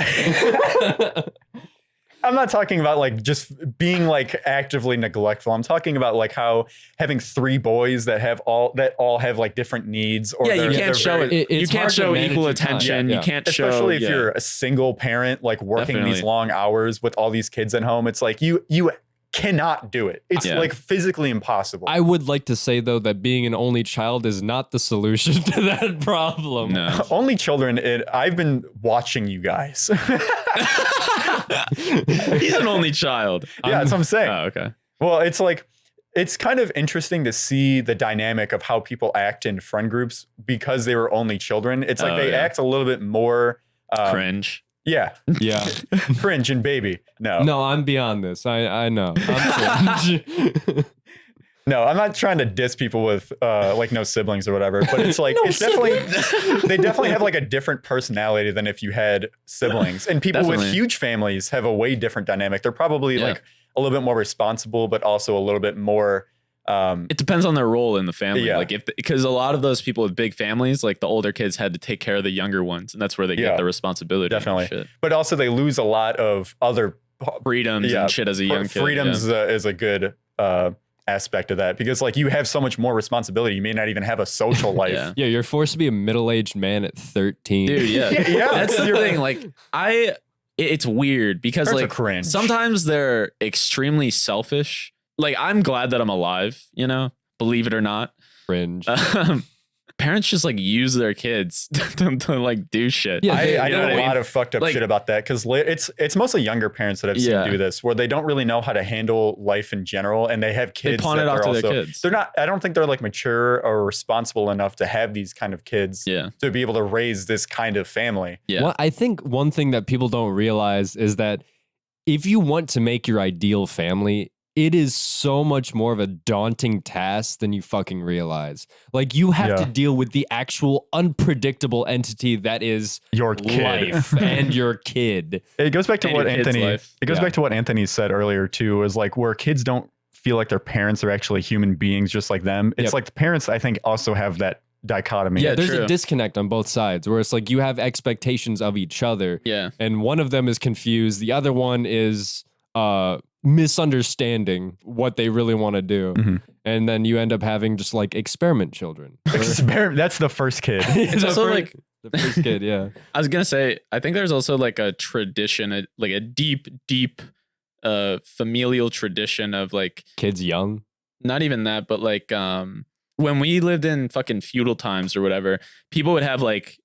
I'm not talking about like just being like actively neglectful. I'm talking about like how having 3 boys that all have like different needs. Or you can't show it. You can't show equal attention. You can't show, especially if you're a single parent, like working these long hours with all these kids at home. It's like you cannot do it. It's like physically impossible. I would like to say though that being an only child is not the solution to that problem. No. Only children. I've been watching you guys. He's an only child. Yeah, that's what I'm saying. Oh, okay. Well, it's like it's kind of interesting to see the dynamic of how people act in friend groups because they were only children. It's like they act a little bit more cringe. Yeah. Yeah. Cringe and baby. No. No, I'm beyond this. I know. I'm cringe. No, I'm not trying to diss people with like no siblings or whatever, but it's like it's definitely they definitely have like a different personality than if you had siblings. And people with huge families have a way different dynamic. They're probably like a little bit more responsible, but also a little bit more it depends on their role in the family. Yeah. Like because a lot of those people with big families, like the older kids had to take care of the younger ones, and that's where they get the responsibility. Definitely. And shit. But also they lose a lot of other freedoms and shit as a young kid. Freedoms is a good aspect of that, because like you have so much more responsibility. You may not even have a social life. Yeah, you're forced to be a middle-aged man at 13. Dude, yeah. That's the thing. Like it's weird because like sometimes they're extremely selfish. Like I'm glad that I'm alive, you know, believe it or not. Cringe. Parents just like use their kids to like do shit. Yeah, I know a lot of fucked up shit about that, because it's mostly younger parents that I've seen do this, where they don't really know how to handle life in general, and they have kids. They pawn it off to their kids. They're not. I don't think they're like mature or responsible enough to have these kind of kids. To be able to raise this kind of family. Yeah. Well, I think one thing that people don't realize is that if you want to make your ideal family, it is so much more of a daunting task than you fucking realize. Like you have to deal with the actual unpredictable entity that is your kid. Life and your kid. It goes back to what Anthony. It goes back to what Anthony said earlier too. Is like where kids don't feel like their parents are actually human beings just like them. It's like the parents, I think, also have that dichotomy. Yeah, there's a disconnect on both sides where it's like you have expectations of each other. Yeah, and one of them is confused. The other one is misunderstanding what they really want to do. And then you end up having just like experiment children. That's the first kid. It's also like the first kid. Yeah. I was going to say, I think there's also like a tradition, like a deep familial tradition of like kids young. Not even that, but like when we lived in fucking feudal times or whatever, people would have like,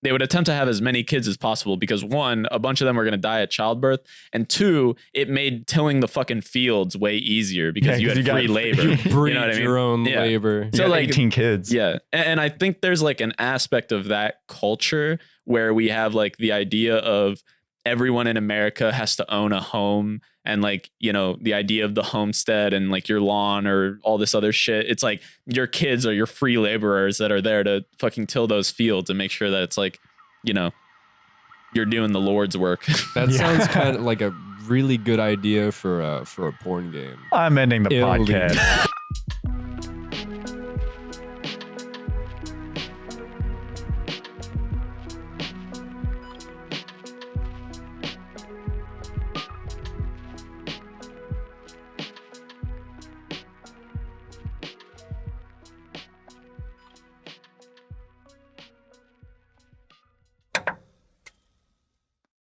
they would attempt to have as many kids as possible because one, a bunch of them were going to die at childbirth, and two, it made tilling the fucking fields way easier because you had free labor. You breed know what I mean? your own labor. So like 18 kids. Yeah. And I think there's like an aspect of that culture where we have like the idea of everyone in America has to own a home, and like, you know, the idea of the homestead and like your lawn or all this other shit. It's like your kids are your free laborers that are there to fucking till those fields and make sure that it's like, you know, you're doing the Lord's work. That sounds kind of like a really good idea for a porn game. I'm ending the podcast.